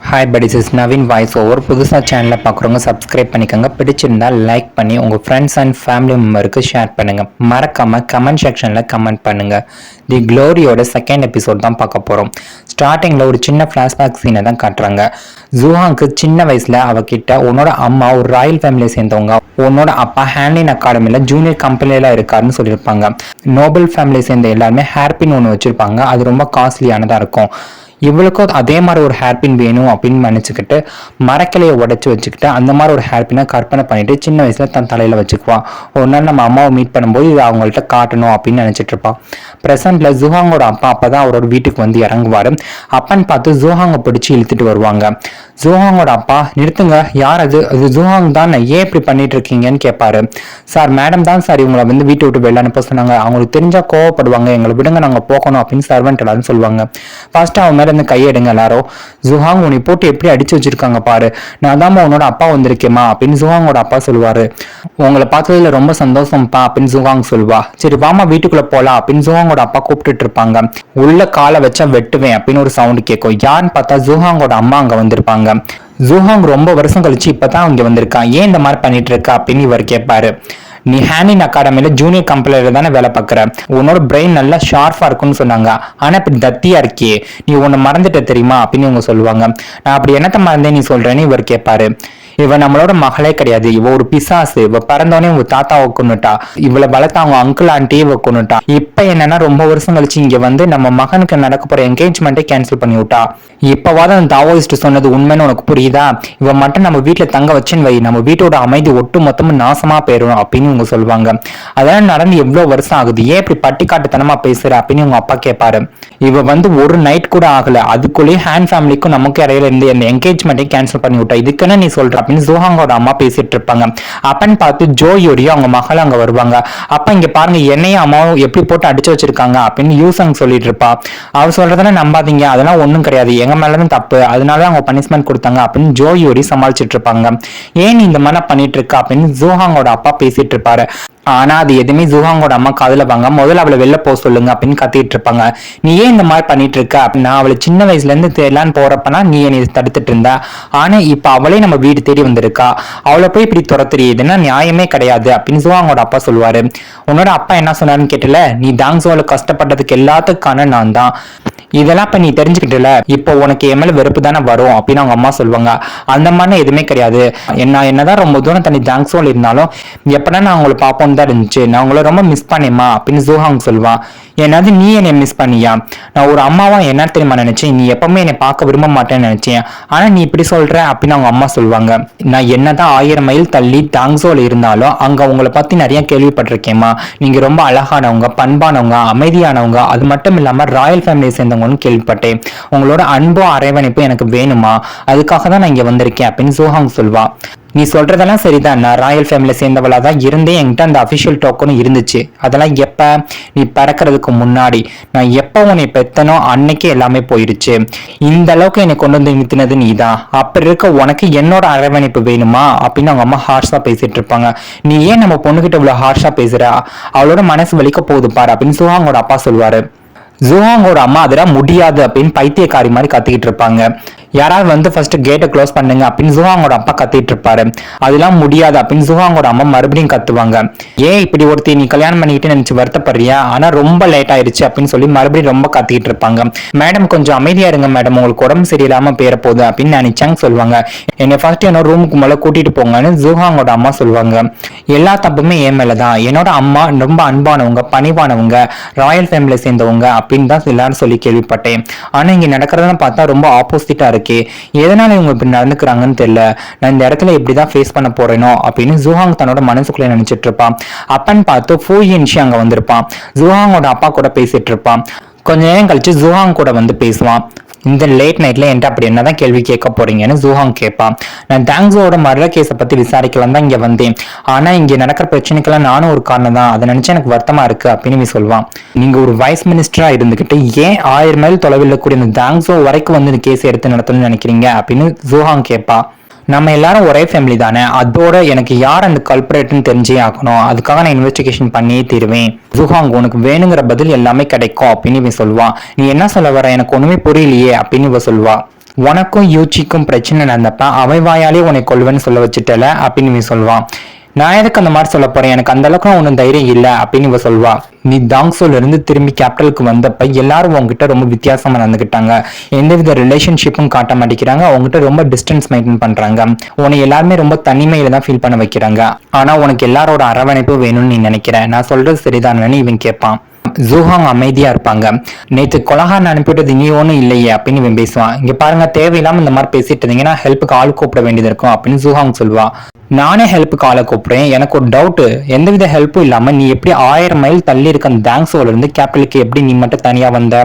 Hi buddies, is Naveen voice over. புதுசாக சேனலில் பார்க்குறவங்க சப்ஸ்கிரைப் பண்ணிக்கோங்க. பிடிச்சிருந்தால் லைக் பண்ணி உங்கள் ஃப்ரெண்ட்ஸ் அண்ட் ஃபேமிலி மெம்பருக்கு ஷேர் பண்ணுங்கள். மறக்காமல் கமெண்ட் செக்ஷனில் கமெண்ட் பண்ணுங்கள். தி க்ளோரியோட செகண்ட் எபிசோட் தான் பார்க்க போகிறோம். ஸ்டார்டிங்கில் ஒரு சின்ன ஃப்ளாஷ்பேக் சீனை தான் காட்டுறாங்க. ஜூஹாங்க்கு சின்ன வயசில் அவகிட்ட உன்னோட அம்மா ஒரு ராயல் ஃபேமிலியை சேர்ந்தவங்க, உன்னோட அப்பா ஹேண்ட்லின் அகாடமியில் ஜூனியர் கம்பெனியில் இருக்காருன்னு சொல்லியிருப்பாங்க. நோபல் ஃபேமிலியை சேர்ந்த எல்லாருமே ஹேர்பின் ஒன்று வச்சுருப்பாங்க. அது ரொம்ப காஸ்ட்லியானதாக இருக்கும். இவளுக்கும் அதே மாதிரி ஒரு ஹேர்பின் வேணும் அப்படின்னு நினச்சிக்கிட்டு மரக்கிளையை உடச்சி வச்சுக்கிட்டு அந்த மாதிரி ஒரு ஹேர்பினை கற்பனை பண்ணிட்டு சின்ன வயசுல தன் தலையில வச்சுக்குவான். ஒரு நாள் நம்ம அம்மாவை மீட் பண்ணும்போது இது அவங்கள்ட்ட காட்டணும் அப்படின்னு நினைச்சிட்டு இருப்பான். பிரசன்ட்ல ஜூஹாங்கோட அப்பா அப்பதான் அவரோட வீட்டுக்கு வந்து இறங்குவாரு. அப்பன்னு பார்த்து ஜூஹாங்கை பிடிச்சி இழுத்துட்டு வருவாங்க. ஜூஹாங்கோட அப்பா, நிறுத்துங்க, யார் அது? அது ஜூஹாங் தான், ஏன் இப்படி பண்ணிட்டு இருக்கீங்கன்னு கேட்பாரு. சார், மேடம் தான் சார் இவங்களை வந்து வீட்டை விட்டு வெளில அனுப்ப சொன்னாங்க. அவங்களுக்கு தெரிஞ்சா கோவப்படுவாங்க, எங்களை விடுங்க, நாங்க போகணும் அப்படின்னு சர்வெண்ட் எல்லாரும் சொல்லுவாங்க. ஃபர்ஸ்ட் அவன் மேல இருந்து கையெடுங்க எல்லாரும். ஜூஹாங், உன்னை போட்டு எப்படி அடிச்சு வச்சிருக்காங்க பாரு, நான் தான் உன்னோட அப்பா வந்திருக்கேமா அப்படின்னு ஜூஹாங்கோட அப்பா சொல்லுவாரு. உங்களை பார்த்ததுல ரொம்ப சந்தோஷம்ப்பா அப்படின்னு ஜூஹாங் சொல்லுவா. சரி வாமா வீட்டுக்குள்ள போலாம் அப்படின்னு ஜூஹாங்கோட அப்பா கூப்பிட்டுட்டு இருப்பாங்க. உள்ள காலை வச்சா வெட்டுவேன் அப்படின்னு ஒரு சவுண்ட் கேட்கும். யாருன்னு பார்த்தா ஜூஹாங்கோட அம்மா அங்க வந்திருப்பாங்க. ஜூஹாங் ரொம்ப வருஷம் கழிச்சு இப்பதான் இங்க வந்திருக்கான், ஏன் இந்த மாதிரி பண்ணிட்டு இருக்கா அப்படின்னு இவர் கேட்பாரு. நீ ஹேண்ட்லின் அகாடமியில ஜூனியர் கம்பெனில தானே வேலை பார்க்குற, உன்னோட பிரெயின் நல்லா ஷார்ப்பா இருக்குன்னு சொன்னாங்க, ஆனா இப்படி தத்தியா இருக்கே, நீ உன்னை மறந்துட்ட தெரியுமா அப்படின்னு இவங்க சொல்லுவாங்க. நான் அப்படி என்னத்த மறந்தேன் நீ சொல்றேன்னு இவர் கேட்பாரு. இவ நம்மளோட மகளே கிடையாது, இவ ஒரு பிசாசு, இவ பிறந்தோடனே இவங்க தாத்தாவை கொண்டுட்டா, இவளை வளர்த்த அவங்க அங்கிள் ஆண்டியே இவ கொண்டுட்டா. இப்ப என்னன்னா ரொம்ப வருஷம் கழிச்சு இங்க வந்து நம்ம மகனுக்கு நடக்க போற என்கேஜ்மெண்ட்டை கேன்சல் பண்ணி விட்டா. இப்பவாத அந்த தாவோயிஸ்ட் சொன்னது உண்மைன்னு உனக்கு புரியுதா? இவ மட்டும் நம்ம வீட்டுல தங்க வச்சுன்னு வை, நம்ம வீட்டோட அமைதி ஒட்டு மொத்தமும் நாசமா போயிடும் அப்படின்னு இவங்க சொல்லுவாங்க. அதெல்லாம் நடந்து எவ்வளவு வருஷம் ஆகுது, ஏன் இப்படி பட்டிக்காட்டுத்தனமா பேசுற அப்படின்னு உங்க அப்பா கேட்பாரு. இவ வந்து ஒரு நைட் கூட ஆகல, அதுக்குள்ளேயே ஹேண்ட் ஃபேமிலிக்கும் நமக்கு இடையில இருந்து அந்த என்கேஜ்மெண்ட்டை கேன்சல் பண்ணி விட்டா, இதுக்குன்னு நீ சொல்ற அப்படின்னு ஜூஹாங்கோட அம்மா பேசிட்டு இருப்பாங்க. அப்பன்னு பார்த்து ஜோயோடைய அவங்க மகள் அங்க வருவாங்க. அப்ப இங்க பாருங்க, என்னையும் அம்மாவும் எப்படி போட்டு அடிச்சு வச்சிருக்காங்க அப்படின்னு யூசங் சொல்லிட்டு இருப்பா. அவ சொல்றதானே நம்பாதீங்க, அதெல்லாம் ஒண்ணும் கிடையாது, எங்க மேலதான் தப்பு, அதனால அவங்க பனிஷ்மெண்ட் கொடுத்தாங்க அப்படின்னு ஜோயோடி சமாளிச்சுட்டு இருப்பாங்க. ஏன் இந்த மாதிரி பண்ணிட்டு இருக்கா அப்படின்னு ஜூஹாங்கோட அப்பா பேசிட்டு இருப்பாரு. ஆனா அது எதுவுமே ஜூஹாங்கோட அம்மா காதுல வாங்க, முதல்ல அவளை வெளில போக சொல்லுங்க அப்படின்னு கத்திட்டு இருப்பாங்க. நீ ஏன் இந்த மாதிரி பண்ணிட்டு இருக்க அப்படின்னா, அவளை சின்ன வயசுல இருந்து தேடலான்னு போறப்பனா நீ என்னை தடுத்துட்டு இருந்தா, ஆனா இப்ப அவளே நம்ம வீடு தேடி வந்திருக்கா, அவளை போய் இப்படி துரத்துறியதுன்னா நியாயமே கிடையாது அப்படின்னு ஜூஹாங்கோட அப்பா சொல்லுவாரு. உன்னோட அப்பா என்ன சொன்னாருன்னு கேட்டல, நீ தாங்ஸோல கஷ்டப்பட்டதுக்கு எல்லாத்துக்கான நான் தான், இதெல்லாம் இப்ப நீ தெரிஞ்சுக்கிட்டல, இப்போ உனக்கு என் மேல வெறுப்பு தானே வரும் அப்படின்னு அவங்க அம்மா சொல்லுவாங்க. அந்த மாதிரி எதுவுமே கிடையாது, என்னதான் ரொம்ப தூரம் தனி தாங்ஸோல இருந்தாலும் எப்படா நான் அவங்களை பார்ப்போம் தான் இருந்துச்சு, நான் உங்களை ரொம்ப மிஸ் பண்ணேமா அப்படின்னு ஜூஹாங் சொல்லுவான். என்னது நீ என்னை மிஸ் பண்ணியா? நான் ஒரு அம்மாவா என்ன தெரியுமா நினைச்சேன், நீ எப்பவுமே என்னை பார்க்க விரும்ப மாட்டேன்னு நினைச்சேன், ஆனா நீ இப்படி சொல்ற அப்படின்னு அவங்க அம்மா சொல்லுவாங்க. நான் என்னதான் 1000 மைல் தள்ளி டாங்ஸோல இருந்தாலும் அங்க உங்களை பத்தி நிறைய கேள்விப்பட்டிருக்கேம்மா, நீங்க ரொம்ப அழகானவங்க, பண்பானவங்க, அமைதியானவங்க, அது மட்டும் இல்லாம ராயல் ஃபேமிலியை சேர்ந்தவங்கன்னு கேள்விப்பட்டேன், உங்களோட அன்பும் அரவணைப்பும் எனக்கு வேணுமா, அதுக்காக தான் நான் இங்க வந்திருக்கேன் அப்படின்னு ஜூஹாங் சொல்வா. நீ சொல்றதெல்லாம் சரிதான், நான் ராயல் ஃபேமிலியில சேர்ந்தவளா தான் இருந்தேன், என்கிட்ட அந்த அபிஷியல் டோக்கனும் இருந்துச்சு, அதெல்லாம் எப்ப நீ பறக்கிறதுக்கு முன்னாடி, நான் எப்ப உன்னை பெத்தனோ அன்னைக்கு எல்லாமே போயிருச்சு, இந்த அளவுக்கு என்னை கொண்டு வந்து நிறுத்தினது நீதான், அப்படி இருக்க உனக்கு என்னோட அரவணைப்பு வேணுமா அப்படின்னு அவங்க அம்மா ஹார்ஷா பேசிட்டு இருப்பாங்க. நீ ஏன் நம்ம பொண்ணுகிட்ட இவ்வளவு ஹார்ஷா பேசுற, அவளோட மனசு வலிக்க போகுது பாரு அப்படின்னு ஜூஹாங்கோட அப்பா சொல்லுவாரு. ஜூஹாங்கோட அம்மா அதெல்லாம் முடியாது அப்படின்னு பைத்தியக்காரி மாதிரி கத்திக்கிட்டு இருப்பாங்க. யாராவது வந்து ஃபர்ஸ்ட் கேட்டை க்ளோஸ் பண்ணுங்க அப்படின்னு ஜூஹாங்கோட அப்பா கத்திட்டு இருப்பாரு. அதெல்லாம் முடியாது அப்படின்னு ஜூஹாங்கோட அம்மா மறுபடியும் கத்துவாங்க. ஏன் இப்படி ஒருத்தி நீ கல்யாணம் பண்ணிக்கிட்டு நினைச்சு வருத்தப்படுறியா, ஆனா ரொம்ப லேட் ஆயிருச்சு அப்படின்னு சொல்லி மறுபடியும் ரொம்ப கத்திட்டு இருப்பாங்க. மேடம் கொஞ்சம் அமைதியா இருங்க மேடம், உங்களுக்கு உடம்பு சரியில்லாம பேர போகுது அப்படின்னு நினைச்சாங்க சொல்லுவாங்க. என்னை ஃபர்ஸ்ட் என்னோட ரூமுக்கு மேல கூட்டிட்டு போங்கன்னு ஜூஹாங்கோட அம்மா சொல்லுவாங்க. எல்லா தப்புமே என் மேலதான், என்னோட அம்மா ரொம்ப அன்பானவங்க, பணிவானவங்க, ராயல் ஃபேமிலியை சேர்ந்தவங்க அப்படின்னு தான் எல்லாரும் சொல்லி கேள்விப்பட்டேன், ஆனா இங்க நடக்கிறதெல்லாம் பார்த்தா ரொம்ப ஆப்போசிட்டா இருக்கு, எதனால இவங்க இப்படி நடந்துக்கிறாங்கன்னு தெரியல, நான் இந்த இடத்துல எப்படிதான் ஃபேஸ் பண்ண போறேனோ அப்படின்னு ஜூஹாங் தன்னோட மனசுக்குள்ள நினைச்சிட்டு இருப்பான். அப்பன்னு பார்த்து ஃபூயின்ஷி அங்க வந்திருப்பான். ஜூஹாங்கோட அப்பா கூட பேசிட்டு இருப்பான். கொஞ்ச நேரம் கழிச்சு ஜூஹாங் கூட வந்து பேசுவான். இந்த லேட் நைட்ல என்கிட்ட அப்படி என்னதான் கேள்வி கேட்க போறீங்கன்னு ஜூஹாங் கேட்பான். நான் தாங்ஸோட மர்டர் கேஸை பத்தி விசாரிக்கலாம் தான் இங்க வந்தேன், ஆனா இங்க நடக்கிற பிரச்சனைக்கெல்லாம் நானும் ஒரு காரணம் தான், அதை நினைச்சு எனக்கு வருத்தமா இருக்கு அப்படின்னு சொல்லுவான். நீங்க ஒரு வைஸ் மினிஸ்டரா இருந்துகிட்டு ஏன் 1000 மைல் தொலைவில் கூடிய இந்த தாங்ஸோ வரைக்கும் வந்து இந்த கேஸ் எடுத்து நடத்தணும்னு நினைக்கிறீங்க அப்படின்னு ஜூஹாங் கேட்பா. நம்ம எல்லாரும் ஒரே ஃபேமிலி தானே, அதோட எனக்கு யார் அந்த கல்பரேட்னு தெரிஞ்சே ஆகணும், அதுக்காக நான் இன்வெஸ்டிகேஷன் பண்ணியே தருவேன். ஜூஹாங் உனக்கு வேணுங்கிற பதில் எல்லாமே கிடைக்கும் அப்படின்னு இவன் சொல்லுவான். நீ என்ன சொல்ல வர, எனக்கு ஒண்ணுமே புரியலையே அப்படின்னு இவ சொல்லுவா. உனக்கும் யூச்சிக்கும் பிரச்சனை நடந்தப்ப அவன் வாயாலே உன்னை கொல்வேன்னு சொல்ல வச்சுட்டல அப்படின்னு இவன் சொல்லுவான். நான் எதுக்கு அந்த மாதிரி சொல்ல போறேன், எனக்கு அந்த அளவுக்கு ஒன்றும் தைரியம் இல்லை அப்படின்னு இவ சொல்வா. நீ தாங்ஸோல இருந்து திரும்பி கேபிட்டலுக்கு வந்தப்ப எல்லாரும் உங்ககிட்ட ரொம்ப வித்தியாசமா நடந்துக்கிட்டாங்க, எந்தவித ரிலேஷன்ஷிப்பும் காட்ட மாட்டேங்கிறாங்க, அவங்ககிட்ட ரொம்ப டிஸ்டன்ஸ் மெயின்டைன் பண்றாங்க, உன்னை எல்லாருமே ரொம்ப தனிமையில தான் ஃபீல் பண்ண வைக்கிறாங்க. ஆனா உனக்கு எல்லாரோட அரவணைப்பு வேணும்னு நீ நினைக்கிற, நான் சொல்றது சரிதானு இவன் கேட்பான். ஜூஹாங் அமைதியா இருப்பாங்க. நேத்து கொலகாரன் அனுப்பிவிட்டது நீ ஒன்னும் இல்லையே அப்படின்னு இவன் பேசுவான். இங்க பாருங்க, தேவையில்லாம இந்த மாதிரி பேசிட்டு இருந்தீங்கன்னா ஹெல்ப்புக்கு ஆள் கூப்பிட வேண்டியது இருக்கும் அப்படின்னு ஜூஹாங் சொல்வா. நானே ஹெல்ப்புக்கு ஆளை கூப்பிடுறேன், எனக்கு ஒரு டவுட், எந்தவித ஹெல்ப்பும் இல்லாம நீ எப்படி 1000 மைல் தள்ளி இருக்க அந்த தாங்ஸோல இருந்து கேபிட்டலுக்கு எப்படி நீ மட்டும் தனியா வந்த,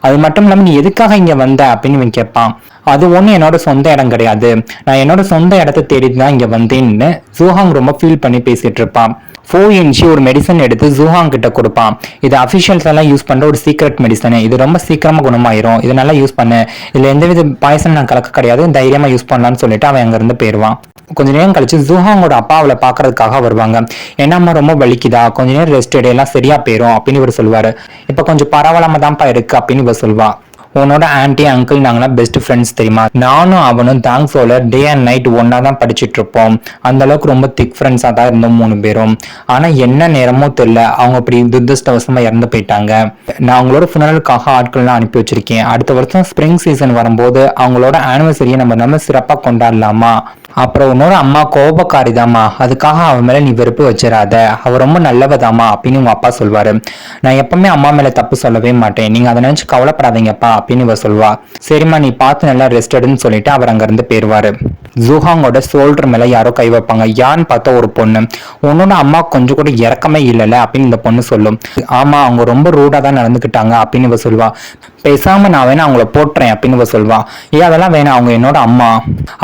அது மட்டும் இல்லாம நீ எதுக்காக இங்க வந்த அப்படின்னு இவன் கேட்பான். அது ஒண்ணு என்னோட சொந்த இடம் கிடையாது, நான் என்னோட சொந்த இடத்தை தேடிட்டு தான் இங்க வந்தேன்னு ஜூஹாங் ரொம்ப ஃபீல் பண்ணி பேசிட்டு இருப்பான். 4 இன்ச்சு ஒரு மெடிசன் எடுத்து ஜூஹாங் கிட்ட கொடுப்பான். இது அபிஷியல்ஸ் எல்லாம் யூஸ் பண்ற ஒரு சீக்ரெட் மெடிசன், இது ரொம்ப சீக்கிரமா குணமாயிரும், இது நல்லா யூஸ் பண்ணு, இதுல எந்தவித பாய்சன் நான் கலக்க கிடையாது, தைரியமா யூஸ் பண்ணலாம்னு சொல்லிட்டு அவன் அங்க இருந்து போயிருவான். கொஞ்ச நேரம் கழிச்சு ஜூஹாங்கோட அப்பா அவளை பாக்குறதுக்காக வருவாங்க. என்னம்மா ரொம்ப வலிக்குதா, கொஞ்ச நேரம் ரெஸ்ட் எடு, எல்லாம் சரியா போயிரும் அப்படின்னு இவர் சொல்லுவாரு. இப்ப கொஞ்சம் பரவாயில்லாம தான்ப்பா இருக்கு அப்படின்னு இவர் சொல்வா. உன்னோட ஆன்டி அங்கிள் நாங்களாம் பெஸ்ட் ஃப்ரெண்ட்ஸ் தெரியுமா, நானும் அவனும் தாங்ஸோல டே அண்ட் நைட் ஒன்னா தான் படிச்சுட்டு இருப்போம், அந்த அளவுக்கு ரொம்ப திக் ஃப்ரெண்ட்ஸா தான் இருந்தோம் 3 பேரும். ஆனா என்ன நேரமோ தெரியல அவங்க அப்படி துரதிருஷ்டவசமா இறந்து போயிட்டாங்க. நான் அவங்களோட ஃபுனரலுக்காக ஆட்கள்லாம் அனுப்பி வச்சிருக்கேன், அடுத்த வருஷம் ஸ்ப்ரிங் சீசன் வரும்போது அவங்களோட ஆனிவர்சரியை நம்ம சிறப்பா கொண்டாடலாமா, அப்புறம் உன்னோட அம்மா கோபக்காரிதாமா, அதுக்காக அவன் மேல நீ வெறுப்பு வச்சிடாத, அவ ரொம்ப நல்லவதாமா அப்படின்னு உங்க அப்பா சொல்வாரு. நான் எப்பவுமே அம்மா மேல தப்பு சொல்லவே மாட்டேன், நீங்க அதை நினைச்சு கவலைப்படாதீங்கப்பா அப்படின்னு இவ சொல்வா. சரிம்மா நீ பார்த்து நல்லா ரெஸ்ட் எடுன்னு சொல்லிட்டு அவர் அங்க இருந்து போயிருவாரு. ஜூஹாங்கோட ஷோல்டர் மேல யாரோ கை வைப்பாங்க. யான்னு பார்த்தா ஒரு பொண்ணு. உன்னோட அம்மா கொஞ்சம் கூட இறக்கமே இல்லைல்ல அப்படின்னு இந்த பொண்ணு சொல்லும். ஆமா அவங்க ரொம்ப ரூடா தான் நடந்துக்கிட்டாங்க அப்படின்னு இவ சொல்வா. பேசாம நான் வேணா அவங்கள போட்டுறேன் அப்படின்னு இவ சொல்வா. அதெல்லாம் வேணாம், அவங்க என்னோட அம்மா,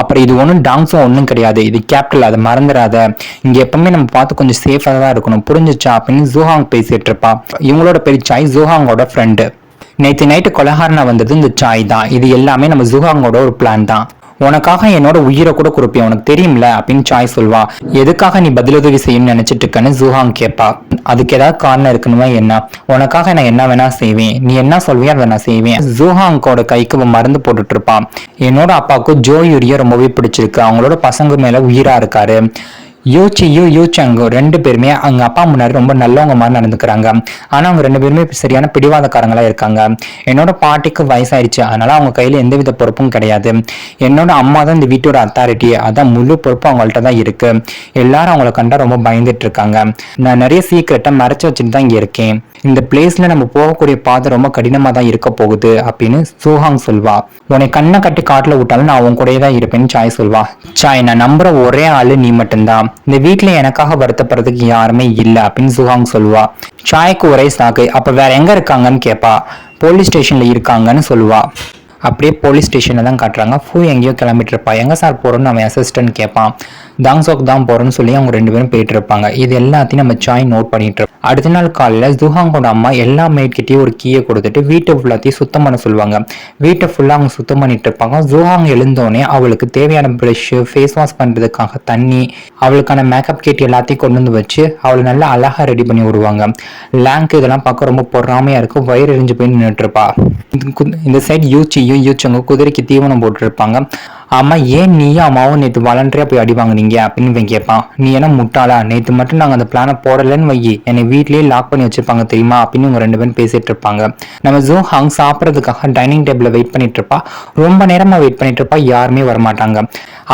அப்புறம் இது ஒன்றும் டாங்ஸும் ஒன்றும் கிடையாது, இது கேபிட்டல், அதை மறந்துடாத, இங்க எப்பவுமே நம்ம பார்த்து கொஞ்சம் சேஃபா தான் இருக்கணும், புரிஞ்சுச்சா அப்படின்னு ஜூஹாங் பேசிட்டு இருப்பா. இவங்களோட பேர் சாய், ஜூஹாங்கோட ஃப்ரெண்டு. நேற்று நைட்டு கொலகாரனா வந்தது இந்த சாய் தான். இது எல்லாமே நம்ம ஜூஹாங்கோட ஒரு பிளான் தான். உனக்காக என்னோட உயிரை கூட கொடுப்பேன், உனக்கு தெரியும்ல அப்படின்னு சாய் சொல்வா. எதுக்காக நீ பதிலுதவி செய்யணும்னு நினைச்சிட்டு இருக்கன்னு ஜூஹாங் கேட்பா. அதுக்கு ஏதாவது காரணம் இருக்கணுமா என்ன, உனக்காக நான் என்ன வேணா செய்வேன், நீ என்ன சொல்வியா அதை நான் செய்வேன். ஜூஹாங்கோட கைக்கு மருந்து போட்டுட்டு இருப்பான். என்னோட அப்பாவுக்கு ஜோ யூரியா ரொம்பவே பிடிச்சிருக்கு, அவங்களோட பசங்க மேல உயிரா இருக்காரு. யூச்சங்கு 2 பேருமே அவங்க அப்பா முன்னாடி ரொம்ப நல்லவங்க மாதிரி நடந்துக்கிறாங்க. ஆனா அவங்க 2 பேருமே சரியான பிடிவாதக்காரங்களா இருக்காங்க. என்னோட பாட்டிக்கு வயசாயிடுச்சு, அதனால அவங்க கையில எந்தவித பொறுப்பும் கிடையாது. என்னோட அம்மா தான் இந்த வீட்டோட அத்தாரிட்டி, அதான் முழு பொறுப்பு அவங்கள்ட்ட தான் இருக்கு. எல்லாரும் அவங்கள கண்டா ரொம்ப பயந்துட்டு இருக்காங்க. நான் நிறைய சீக்கிரட்டை மறைச்சு வச்சுட்டு தான் இங்க இருக்கேன். இந்த பிளேஸ்ல நம்ம போகக்கூடிய பாதை ரொம்ப கடினமா தான் இருக்க போகுது அப்படின்னு ஜூஹாங் சொல்வா. உன்னை கண்ணை கட்டி காட்டுல விட்டாலும் நான் உன் கூடயே தான் இருப்பேன்னு சாய் சொல்வா. சாய், நான் நம்புற ஒரே ஆளு நீ மட்டும்தான், இந்த வீட்டுல எனக்காக வருத்தப்படுறதுக்கு யாருமே இல்லை அப்படின்னு ஜூஹாங் சொல்வா. சாய்க்கு ஒரே சாக்கு. அப்ப வேற எங்க இருக்காங்கன்னு கேட்பா. போலீஸ் ஸ்டேஷன்ல இருக்காங்கன்னு சொல்லுவா. அப்படியே போலீஸ் ஸ்டேஷன்ல தான் காட்டுறாங்க. எங்கேயோ கிளம்பிட்டு இருப்பா. எங்க சார் போறோம்னு அவன் அசிஸ்டன்ட் கேட்பான். தாங்ஸோக்கு தான் போறோம்னு சொல்லி அவங்க 2 பேரும் போயிட்டு இருப்பாங்க. இது எல்லாத்தையும் நம்ம சாய் நோட் பண்ணிட்டு இருப்போம். அடுத்த நாள் காலையில ஜூஹாங்கோட அம்மா எல்லா மேட்கிட்டையும் ஒரு கீயை கொடுத்துட்டு வீட்டை ஃபுல்லாத்தையும் சுத்தம் பண்ண சொல்லுவாங்க. வீட்டை ஃபுல்லா அவங்க சுத்தம் பண்ணிட்டு இருப்பாங்க. ஜூஹாங் எழுந்தோடனே அவளுக்கு தேவையான ப்ரஷ், ஃபேஸ் வாஷ் பண்றதுக்காக தண்ணி, அவளுக்கான மேக்கப் கிட் எல்லாத்தையும் கொண்டு வந்து வச்சு அவளை நல்லா அழகா ரெடி பண்ணி விடுவாங்க. லேங்க் இதெல்லாம் பார்க்க ரொம்ப பொறாமையா இருக்கும். வயிறு எரிஞ்சு போய் நின்றுட்டு இருப்பா. இந்த சைட் யூச்சங்க குதிரைக்கு தீவனம் போட்டு இருப்பாங்க. ஆமா, ஏன் நீயும் அம்மாவும் நேற்று வாலண்டரியா போய் அடி வாங்குனீங்க அப்படின்னு கேட்பான். நீ என்ன முட்டாளா, நேற்று மட்டும் நாங்கள் அந்த பிளானை போடலன்னு வை, என்னை வீட்லயே லாக் பண்ணி வச்சிருப்பாங்க தெரியுமா அப்படின்னு இவங்க 2 பேரும் பேசிட்டு இருப்பாங்க. நம்ம ஜூஹாங் சாப்பிட்றதுக்காக டைனிங் டேபிள்ல வெயிட் பண்ணிட்டு இருப்பா. ரொம்ப நேரமா வெயிட் பண்ணிட்டு இருப்பா, யாருமே வரமாட்டாங்க.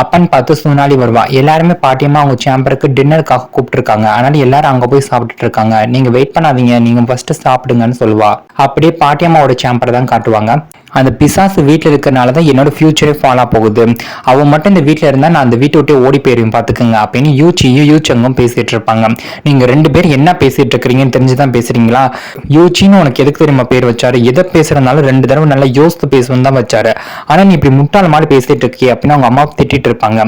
அப்பன்னு பார்த்து சோனாலி வருவா. எல்லாருமே பாட்டியமா அவங்க சேம்பருக்கு டின்னருக்காக கூப்பிட்டு இருக்காங்க, அதனால எல்லாரும் அங்க போய் சாப்பிட்டுட்டு இருக்காங்க, நீங்க வெயிட் பண்ணாதீங்க, நீங்க ஃபர்ஸ்ட் சாப்பிடுங்கன்னு சொல்லுவா. அப்படியே பாட்டியம்மாவோட சேம்பரை தான் காட்டுவாங்க. அந்த பிசாசு வீட்டுல இருக்கிறனாலதான் என்னோட ஃபியூச்சரே ஃபாலோ போகுது, அவன் மட்டும் இந்த வீட்டுல இருந்தா நான் அந்த வீட்டை விட்டு ஓடி போயிருவேன் பாத்துக்கங்க அப்படின்னு யூச்சங்கும் பேசிட்டு இருப்பாங்க. நீங்க 2 பேர் என்ன பேசிட்டு இருக்கிறீங்கன்னு தெரிஞ்சுதான் பேசுறீங்களா? யூச்சின்னு உனக்கு எதுக்கு தெரியுமா பேர் வச்சாரு, எதை பேசுறதுனால 2 தடவை நல்லா யோசித்து பேசுவேன் தான் வச்சாரு, ஆனா நீ இப்படி முட்டாள் மாதிரி பேசிட்டு இருக்கிய அப்படின்னு அவங்க அம்மா திட்டிட்டு இருப்பாங்க.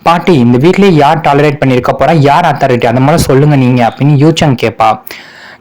பாட்டி, இந்த வீட்லயே யார் டாலரேட் பண்ணிருக்க போறா, யார் அத்தாரிட்டி, அந்த மாதிரி சொல்லுங்க நீங்க அப்படின்னு யூச்சங் கேட்பா.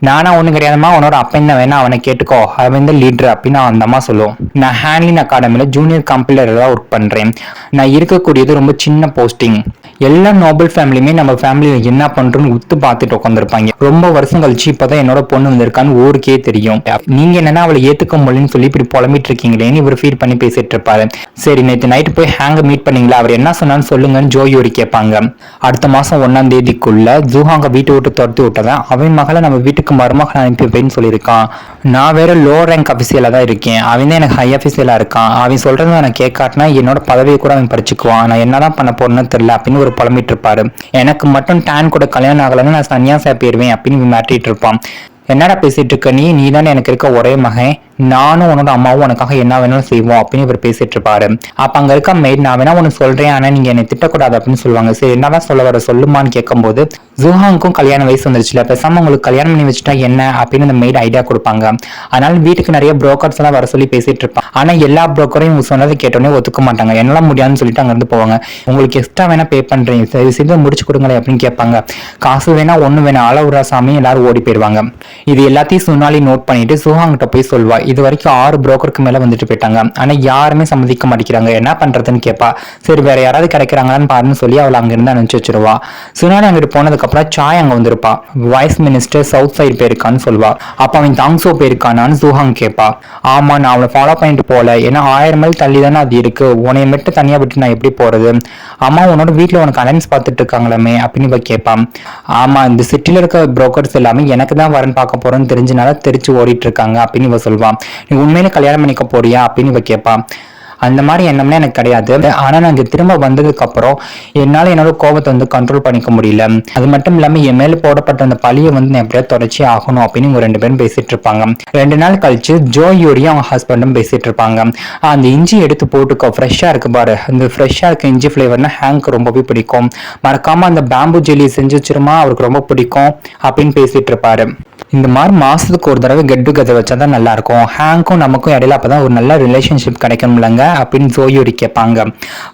நானா ஒண்ணும் கிடையாதுமா, உன்னோட அப்பா என்ன வேணா அவனை கேட்டுக்கோ, அவன் வந்து லீடர் அப்படின்னு அந்த அம்மா சொல்லுவோம். நான் ஹேண்ட்லின் அகாடமில ஜூனியர் கம்பைலரா ஒர்க் பண்றேன். நான் இருக்கக்கூடியது ரொம்ப சின்ன போஸ்டிங். எல்லா நோபல் ஃபேமிலியுமே நம்ம ஃபேமிலியில என்ன பண்றோம்னு உத்து பார்த்துட்டு உட்காந்துருப்பாங்க. ரொம்ப வருஷம் கழிச்சு இப்பதான் என்னோட பொண்ணு வந்திருக்கான்னு ஊருக்கே தெரியும். நீங்க என்னன்னா அவளை ஏத்துக்க முடியலன்னு சொல்லி இப்படி புலம்பிட்டு இருக்கீங்களேன்னு இவர் ஃபீல் பண்ணி பேசிட்டு இருப்பாரு. சரி, நேற்று நைட்டு போய் ஹேங்க மீட் பண்ணீங்களா, அவர் என்ன சொன்னான்னு சொல்லுங்கன்னு ஜோயோடி கேட்பாங்க. அடுத்த மாசம் 1ஆம் தேதிக்குள்ள ஜூஹாங்க வீட்டை விட்டு துரத்தி விட்டதான் அவன் மகளை நம்ம வீட்டுக்கு மருமகள் அனுப்பி வைன்னு சொல்லியிருக்கான். நான் வேற லோ ரேங்க் அபிஷியலா தான் இருக்கேன், அவன் தான் எனக்கு ஹை அபிஷியலா இருக்கான். அவன் சொல்றதை நான் கேட்காட்டினா என்னோட பதவியை கூட அவன் பறிச்சுக்குவான். நான் என்னதான் பண்ண போறேன்னு தெரியல அப்படின்னு ஒரு புலம்பிட்டு இருப்பாரு. எனக்கு மட்டும் டான் கூட கல்யாணம் ஆகலன்னு நான் சன்னியாசா போயிருவேன் அப்படின்னு மாட்டிட்டு இருப்பான். என்னடா பேசிட்டு இருக்க நீ தானே எனக்கு இருக்க ஒரே மகன், நானும் உன்னோட அம்மாவும் உனக்காக என்ன வேணாலும் செய்வோம் அப்படின்னு இவர் பேசிட்டு இருப்பாரு. அப்ப அங்க இருக்க மெய்ட், நான் வேணா ஒன்னு சொல்றேன், ஆனா நீங்க என்னை திட்டக்கூடாது அப்படின்னு சொல்லுவாங்க. சரி, என்னதான் சொல்ல வர சொல்லுமான்னு கேட்கும்போது, ஜூஹாங்கும் கல்யாண வயசு வந்துருச்சுல, பேசாம உங்களுக்கு கல்யாணம் பண்ணி வச்சுட்டா என்ன அப்படின்னு அந்த மெய்ட் ஐடியா கொடுப்பாங்க. அதனால வீட்டுக்கு நிறைய புரோக்கர்ஸ் எல்லாம் வர சொல்லி பேசிட்டு இருப்பாங்க. ஆனா எல்லா புரோக்கரையும் இவங்க சொன்னதை கேட்டோன்னே ஒத்துக்க மாட்டாங்க. என்னால முடியாதுன்னு சொல்லிட்டு அங்க இருந்து போவாங்க. உங்களுக்கு எக்ஸ்ட்ரா வேணா பே பண்றீங்க, சரி முடிச்சு கொடுங்களேன் அப்படின்னு கேட்பாங்க. காசு வேணா ஒண்ணு வேணா அளவுரா சாமி, எல்லாரும் ஓடி போயிருவாங்க. இது எல்லாத்தையும் சோனாலி நோட் பண்ணிட்டு ஜூஹாங்கிட்ட போய் சொல்வா. இது வரைக்கும் 6 புரோக்கருக்கு மேல வந்துட்டு போயிட்டாங்க, ஆனா யாருமே சம்மதிக்க மாட்டேங்கிறாங்க, என்ன பண்றதுன்னு கேட்பா. சரி, வேற யாராவது கிடைக்கிறாங்களான்னு பாருன்னு சொல்லி அவளை அங்கிருந்து அனுப்பிச்சு வச்சிருவா. சோனாலி அங்கிட்டு போனதுக்கு அப்புறம் சாய் அங்க வந்திருப்பா. வைஸ் மினிஸ்டர் சவுத் சைடு போயிருக்கான்னு சொல்வா. அப்ப அவன் தாங்ஸோ போயிருக்கானான்னு ஜூஹாங் கேட்பா. ஆமா, நான் அவளை ஃபாலோ பண்ணிட்டு போல, ஏன்னா 1000 மைல் தள்ளி தானே அது இருக்கு, உன்னைய மட்டும் தனியா விட்டு நான் எப்படி போறது, அம்மா உன்னோட வீட்டுல உனக்கு அலைன்ஸ் பார்த்துட்டு இருக்காங்களாமே அப்படின்னு இவ கேட்பான். ஆமா, இந்த சிட்டில இருக்க புரோக்கர்ஸ் எல்லாமே எனக்கு தான் வரன் பார்க்க போறேன்னு தெரிஞ்சனால தெரிச்சு ஓடிட்டு இருக்காங்க அப்படின்னு இவ சொல்வான். நீ உண்மையில கல்யாணம் பண்ணிக்க போறியா அப்படின்னு இவ கேட்பா. அந்த மாதிரி எண்ணம்னா எனக்கு கிடையாது, ஆனா நான் இங்க திரும்ப வந்ததுக்கு அப்புறம் என்னால என்னோட கோபத்தை வந்து கண்ட்ரோல் பண்ணிக்க முடியல, அது மட்டும் இல்லாம என் மேல போடப்பட்ட அந்த பழியை வந்து நான் எப்படியா தொடர்ச்சி ஆகணும் அப்படின்னு இவங்க 2 பேரும் பேசிட்டு இருப்பாங்க. 2 நாள் கழிச்சு ஜோயோடையும் அவங்க ஹஸ்பண்டும் பேசிட்டு இருப்பாங்க. அந்த இஞ்சி எடுத்து போட்டுக்கோ, ஃப்ரெஷ்ஷா இருக்கு பாரு, அந்த ஃப்ரெஷ்ஷா இருக்க இஞ்சி ஃபிளேவர்னா ஹேங்க் ரொம்பவே பிடிக்கும், மறக்காம அந்த பேம்பு ஜெல்லி செஞ்சு வச்சிருமா, அவருக்கு ரொம்ப பிடிக்கும் அப்படின்னு பேசிட்டு இருப்பாரு. இந்த மாதிரி மாசத்துக்கு ஒரு தடவை கெட் டுகெதர் வச்சாதான் நல்லா இருக்கும், ஹேங்க்கும் நமக்கும் இடையில அப்பதான் ஒரு நல்ல ரிலேஷன்ஷிப் கிடைக்கணும்லங்க அப்படின்னு ஜோயோடி கேட்பாங்க.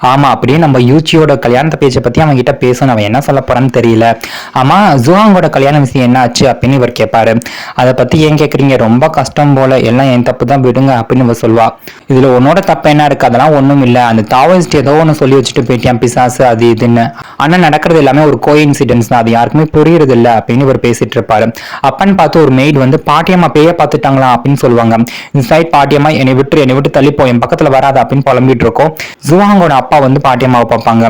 ஆமா, அப்படியே நம்ம யூச்சியோட கல்யாணத்தை பேச்சை பத்தி அவன் கிட்ட பேசணும், அவன் என்ன சொல்ல போறான்னு தெரியல. ஆமா, ஜுவாங்கோட கல்யாண விஷயம் என்ன ஆச்சு அப்படின்னு இவர் கேட்பாரு. அதை பத்தி ஏன் கேக்குறீங்க, ரொம்ப கஷ்டம் போல, எல்லாம் என் தப்பு தான், விடுங்க அப்படின்னு இவர் சொல்வா. இதுல உன்னோட தப்பு என்ன இருக்கு, அதெல்லாம் ஒண்ணும் இல்ல, அந்த தாவோயிஸ்ட் ஏதோ ஒன்னு சொல்லி வச்சுட்டு போயிட்டான் பிசாசு அது இதுன்னு, ஆனா நடக்கிறது எல்லாமே ஒரு கோ இன்சிடென்ட்ஸ் தான், அது யாருக்குமே புரியுறது இல்ல அப்படின்னு இவர் பேசிட்டு இருப்பாரு. அப்பன்னு பார்த்து ஒரு மெய்ட் வந்து, பாட்டியம்மா பேய பார்த்துட்டாங்களா அப்படின்னு சொல்லுவாங்க. இந்த சைட் பாட்டியம்மா என்னை விட்டு தள்ளிப்போ, என் பக்கத்துல வராது அப்படின்னு புலம்பிட்டு இருக்கோம். ஜுவாங்கோட அப்பா வந்து பாட்டியம்மாவை பார்ப்பாங்க.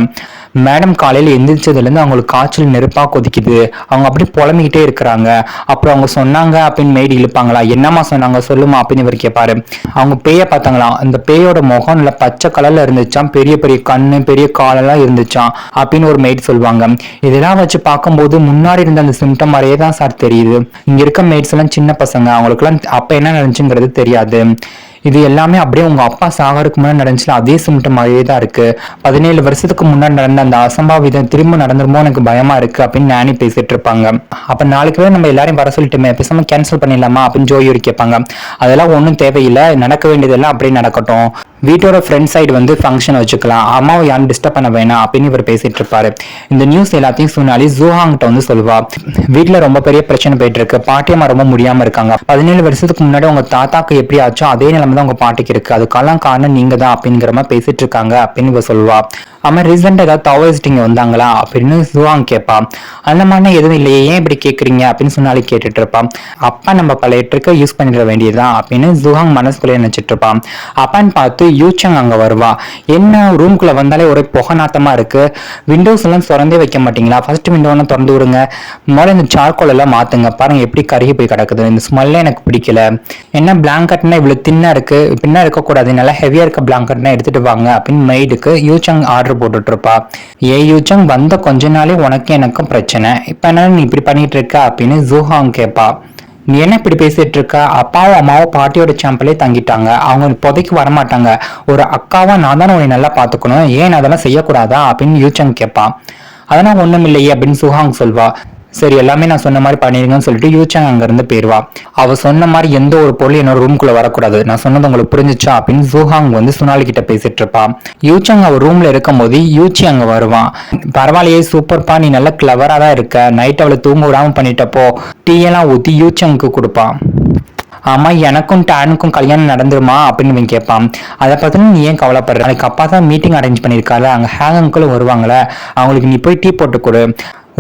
மேடம் காலையில எந்திரிச்சதுல இருந்து அவங்களுக்கு காய்ச்சல் நெருப்பா கொதிக்குது, அவங்க அப்படி புலம்பிக்கிட்டே இருக்கிறாங்க, அப்புறம் அவங்க சொன்னாங்க அப்படின்னு மெய்டு இழுப்பாங்களா, என்னமா சொன்னாங்க சொல்லுமா அப்படின்னு இவர் கேட்பாரு. அவங்க பேய பார்த்தாங்களாம், அந்த பேயோட முகம் நல்ல பச்சை கலர்ல இருந்துச்சாம், பெரிய பெரிய கண்ணு பெரிய காலெல்லாம் இருந்துச்சாம் அப்படின்னு ஒரு மெய்ட் சொல்லுவாங்க. இதெல்லாம் வச்சு பார்க்கும்போது முன்னாடி இருந்த அந்த சிம்டம் மாதிரியே தான் சார் தெரியுது, இங்க இருக்க மெய்ட்ஸ் எல்லாம் சின்ன பசங்க, அவங்களுக்கு எல்லாம் அப்ப என்ன நடந்துச்சுங்கிறது தெரியாது, இது எல்லாமே அப்படியே உங்க அப்பா சாகருக்கு முன்னாடி நடந்துச்சுல அதே சிம்டம் மாதிரியே தான் இருக்கு, 17 வருஷத்துக்கு முன்னாடி நடந்த அந்த அசம்பாவிதம் திரும்ப நடந்துருமோ எனக்கு பயமா இருக்கு அப்படின்னு நானி பேசிட்டு இருப்பாங்க. அப்ப நாளைக்கு நம்ம எல்லாரையும் வர சொல்லிட்டுமே, பேசாம கேன்சல் பண்ணிடலாமா அப்படின்னு ஜோயோடி கேட்பாங்க. அதெல்லாம் ஒன்றும் தேவையில்லை, நடக்க வேண்டியதெல்லாம் அப்படியே நடக்கட்டும், வீட்டோட ஃப்ரெண்ட் சைடு வந்து ஃபங்க்ஷன் வச்சுக்கலாம், அம்மாவை யாரும் டிஸ்டர்ப் பண்ண வேணாம் அப்படின்னு இவர் பேசிட்டு இருப்பாரு. இந்த நியூஸ் எல்லாத்தையும் சொன்னாலே ஜூஹாங்கிட்ட வந்து சொல்லுவா. வீட்டுல ரொம்ப பெரிய பிரச்சனை போயிட்டு இருக்கு, பாட்டியம்மா ரொம்ப முடியாம இருக்காங்க, 17 வருஷத்துக்கு முன்னாடி உங்க தாத்தாக்கு எப்படி ஆச்சோ அதே நிலைமை தான் உங்க பாட்டிக்கு இருக்கு, அதுக்கெல்லாம் காரணம் நீங்க தான் அப்படிங்கிற மாதிரி பேசிட்டு இருக்காங்க அப்படின்னு இவ சொல்லுவா. அவன் ரீசெண்டா ஏதாவது தாவோயிஸ்டிங்க வந்தாங்களா அப்படின்னு ஜுவாங் கேட்பா. அந்த மாதிரி எதுவும் இல்லையே, ஏன் இப்படி கேட்குறீங்க அப்படின்னு சொன்னாலே கேட்டுட்டு இருப்பான். அப்பா நம்ம பழைய ட்ரிக்கை யூஸ் பண்ணிட வேண்டியதுதான் அப்படின்னு ஜுவாங் மனசுக்குள்ளே நினைச்சிட்டு இருப்பான். அப்பான்னு பார்த்து யூச்சங் அங்க வருவா. என்ன ரூம்குள்ள வந்தாலே ஒரே புகை நாட்டமா இருக்கு, விண்டோஸ் எல்லாம் திறந்தே வைக்க மாட்டீங்களா, ஃபர்ஸ்ட் விண்டோலாம் திறந்து விடுங்க, முதல்ல இந்த சார்கோல் எல்லாம் மாத்துங்க, பாருங்க எப்படி கருகி போய் கிடக்குது, இந்த ஸ்மெல்லே எனக்கு பிடிக்கல, என்ன பிளாங்கெட்னா இவ்வளவு தின்னா இருக்கு, பின்னா இருக்கக்கூடாது, நல்லா ஹெவியா இருக்க பிளாங்கெட்னா எடுத்துட்டு வாங்க அப்படின்னு மெய்டுக்கு யூச்சங் ஆர்டர் போட்டுட்டு இருப்பா. ஏ யூச்சங், வந்த கொஞ்ச நாளே உனக்கு எனக்கும் பிரச்சனை, இப்ப என்ன நீ இப்படி பண்ணிட்டு இருக்க அப்படின்னு ஜூஹாங் கேட்பா. நீ என்ன இப்படி பேசிட்டு இருக்க, அப்பாவும் அம்மாவும் பாட்டியோட சாம்பிளே தங்கிட்டாங்க, அவங்க இப்போதைக்கு வரமாட்டாங்க, ஒரு அக்காவா நான் தானே உன்னை நல்லா பாத்துக்கணும், ஏன் அதெல்லாம் செய்யக்கூடாதா அப்படின்னு யூச்சங் கேட்பான். அதெல்லாம் ஒண்ணும் இல்லையே அப்படின்னு சுஹாங் சொல்வா. சரி எல்லாமே நான் சொன்ன மாதிரி பண்ணிருங்கன்னு சொல்லிட்டு யூச்சாங் அங்க இருந்து போயிருவா. அவ சொன்ன மாதிரி எந்த ஒரு பொருள் என்னோட ரூம்குள்ள வரக்கூடாது, நான் சொன்னது உங்களுக்கு புரிஞ்சுச்சா அப்படின்னு ஜூஹாங் வந்து சுனாலி கிட்ட பேசிட்டு இருப்பா. யூச்சாங் அவ ரூம்ல இருக்கும் போது யூச்சி அங்க வருவான். பரவாயில்லையே சூப்பர்ப்பா, நீ நல்லா கிளவரா தான் இருக்க, நைட் அவளை தூங்க விடாம பண்ணிட்டப்போ டீ எல்லாம் ஊத்தி யூச்சாங்க்கு கொடுப்பான். ஆமா எனக்கும் டேனுக்கும் கல்யாணம் நடந்துருமா அப்படின்னு இவன் கேட்பான். அதை பத்தி நீ ஏன் கவலைப்படுற, அதுக்கு அப்பா தான் மீட்டிங் அரேஞ்ச் பண்ணிருக்காரு, அங்க ஹேங்கங்களும் வருவாங்களே, அவங்களுக்கு நீ போய் டீ போட்டு கொடு,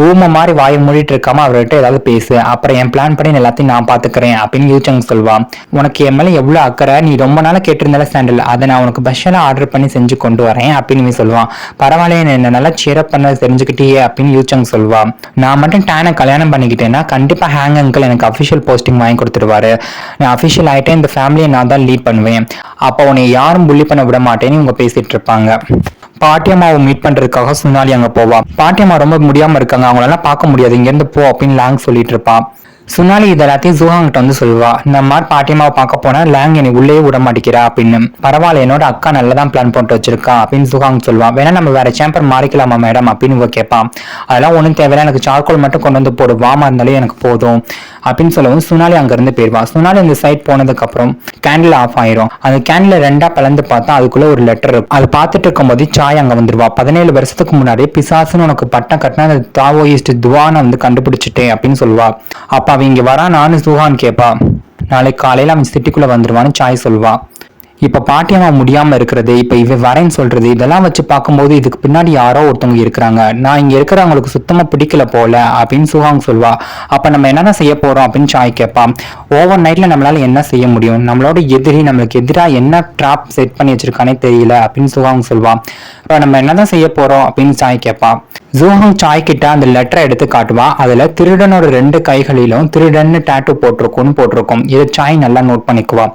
ஊமை மாதிரி வாயை மூடிட்டு இருக்காம அவர்கிட்ட ஏதாவது பேசு, அப்புறம் என் பிளான் பண்ணி எல்லாத்தையும் நான் பாத்துக்கிறேன் அப்படின்னு யூச்சங் சொல்வான். உனக்கு என் மேல எவ்வளவு அக்கறை, நீ ரொம்ப நாளா கேட்டிருந்தால சாண்டல், அதை நான் உனக்கு ஸ்பெஷலா ஆர்டர் பண்ணி செஞ்சு கொண்டு வரேன் அப்படின்னு சொல்லுவான். பரவாயில்ல என்ன நல்லா சேரப் பண்ண தெரிஞ்சுக்கிட்டே அப்படின்னு யூச்சங் சொல்வான். நான் மட்டும் டேனை கல்யாணம் பண்ணிக்கிட்டேன்னா கண்டிப்பா ஹேங் அங்கிள் எனக்கு அபிஷியல் போஸ்டிங் வாங்கி கொடுத்துருவாரு, நான் அபிஷியல் ஆயிட்டேன், இந்த ஃபேமிலியை நான் தான் லீட் பண்ணுவேன், அப்போ உன்னை யாரும் புள்ளி பண்ண விட மாட்டேன்னு இவங்க பேசிட்டு இருப்பாங்க. பாட்டியம்மாவை மீட் பண்றதுக்காக சுனாலி அங்க போவா. பாட்டியம்மா ரொம்ப முடியாம இருக்காங்க, அவங்களெல்லாம் பார்க்க முடியாது, இங்க இருந்து போ அப்படின்னு லாங் சொல்லிட்டு இருப்பா. சுனாலி இது எல்லாத்தையும் ஜூஹாங் கிட்ட வந்து சொல்லுவா. இந்த மாதிரி பாட்டியம்மாவை பார்க்க போனா லேங் என்னை உள்ளே விட மாட்டேங்கிறா அப்படின்னு. பரவாயில்ல என்னோட அக்கா நல்லதான் பிளான் போட்டு வச்சிருக்கா அப்படின்னு ஜூஹாங் சொல்லுவா. வேணா நம்ம வேற சேம்பர் மாறிக்கலாமா மேடம் அப்படின்னு இவ கேட்பான். அதெல்லாம் ஒன்றும் தேவையில்ல, எனக்கு சார்கோல் மட்டும் கொண்டு வந்து போடு, வாமா இருந்தாலே எனக்கு போதும் அப்படின்னு சொல்லவும் சுனாலி அங்க இருந்து போயிருவா. சுனாலி இந்த சைட் போனதுக்கு அப்புறம் கேண்டில் ஆஃப் ஆயிரும். அந்த கேண்டில் ரெண்டா பிளந்து பார்த்தா அதுக்குள்ள ஒரு லெட்டர் இருக்கும். அது பார்த்துட்டு இருக்கும் போது சாய் அங்க வந்துருவா. 17 வருஷத்துக்கு முன்னாடி பிசாசுன்னு உனக்கு பட்டம் கட்டினா அந்த தாவோயிஸ்ட் துவானை வந்து கண்டுபிடிச்சிட்டேன் அப்படின்னு சொல்லுவா. அப்ப அவ இங்க வரா நானு சுஹான் கேப்பா. நாளைக்கு காலையில அவன் சிட்டிக்குள்ள வந்துருவான்னு சாய் சொல்வா. இப்ப பாட்டியம்மா முடியாம இருக்கிறது, இப்ப இவ வரேன்னு சொல்றது, இதெல்லாம் வச்சு பார்க்கும்போது இதுக்கு பின்னாடி யாரோ ஒருத்தவங்க இருக்கிறாங்க, நான் இங்க இருக்கிறவங்களுக்கு சுத்தமா பிடிக்கல போல அப்படின்னு சுஹாங் சொல்வா. அப்ப நம்ம என்னதான் செய்ய போறோம் அப்படின்னு சாய் கேட்பா. ஓவர் நைட்ல நம்மளால என்ன செய்ய முடியும், நம்மளோட எதிரி நம்மளுக்கு எதிராக என்ன ட்ராப் செட் பண்ணி வச்சிருக்கானே தெரியல அப்படின்னு சுஹாங் சொல்வா. இப்ப நம்ம என்னதான் செய்ய போறோம் அப்படின்னு சாய் கேட்பா. ஜூஹாங் சாய் கிட்ட அந்த லெட்டரை எடுத்து காட்டுவா. அதுல திருடனோட 2 கைகளிலும் திருடன்னு டேட்டூ போட்டிருக்கும். இதை சாய் நல்லா நோட் பண்ணிக்குவா.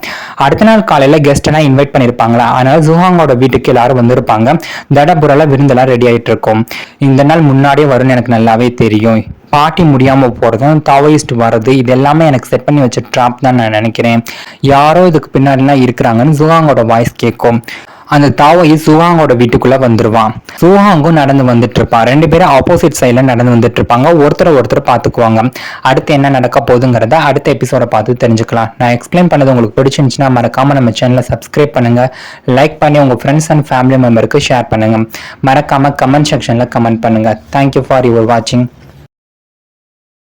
அடுத்த நாள் காலையில கெஸ்ட் எல்லாம் இன்வைட் பண்ணிருப்பாங்களா, அதனால ஜூஹாங்கோட வீட்டுக்கு எல்லாரும் வந்திருப்பாங்க. தடபுரல விருந்தெல்லாம் ரெடி ஆயிட்டு இருக்கும். இந்த நாள் முன்னாடியே வரும்னு எனக்கு நல்லாவே தெரியும், பாட்டி முடியாம போறதும் தாவோயிஸ்ட் வர்றது இது எல்லாமே எனக்கு செட் பண்ணி வச்ச ட்ராப் தான் நான் நினைக்கிறேன், யாரோ இதுக்கு பின்னாடிலாம் இருக்கிறாங்கன்னு ஜூஹாங்கோட வாய்ஸ் கேட்கும். அந்த தாவோயிஸ்ட் ஜூஹாங்கோட வீட்டுக்குள்ள வந்துருவான். ஜூஹாங்கும் நடந்து வந்துட்டு இருப்பான். 2 பேரும் ஆப்போசிட் சைட்ல நடந்து வந்துட்டு இருப்பாங்க. ஒருத்தர் பாத்துக்குவாங்க. அடுத்து என்ன நடக்க போகுதுங்கிறத அடுத்த எபிசோட பார்த்து தெரிஞ்சுக்கலாம். நான் எக்ஸ்பிளைன் பண்ணது உங்களுக்கு பிடிச்சிருந்துச்சுன்னா மறக்காம நம்ம சேனலை சப்ஸ்கிரைப் பண்ணுங்க, லைக் பண்ணி உங்க ஃப்ரெண்ட்ஸ் அண்ட் ஃபேமிலி மெம்பருக்கு ஷேர் பண்ணுங்க, மறக்காம கமெண்ட் செக்ஷன்ல கமெண்ட் பண்ணுங்க. தேங்க்யூ ஃபார் யுவர் வாட்சிங்.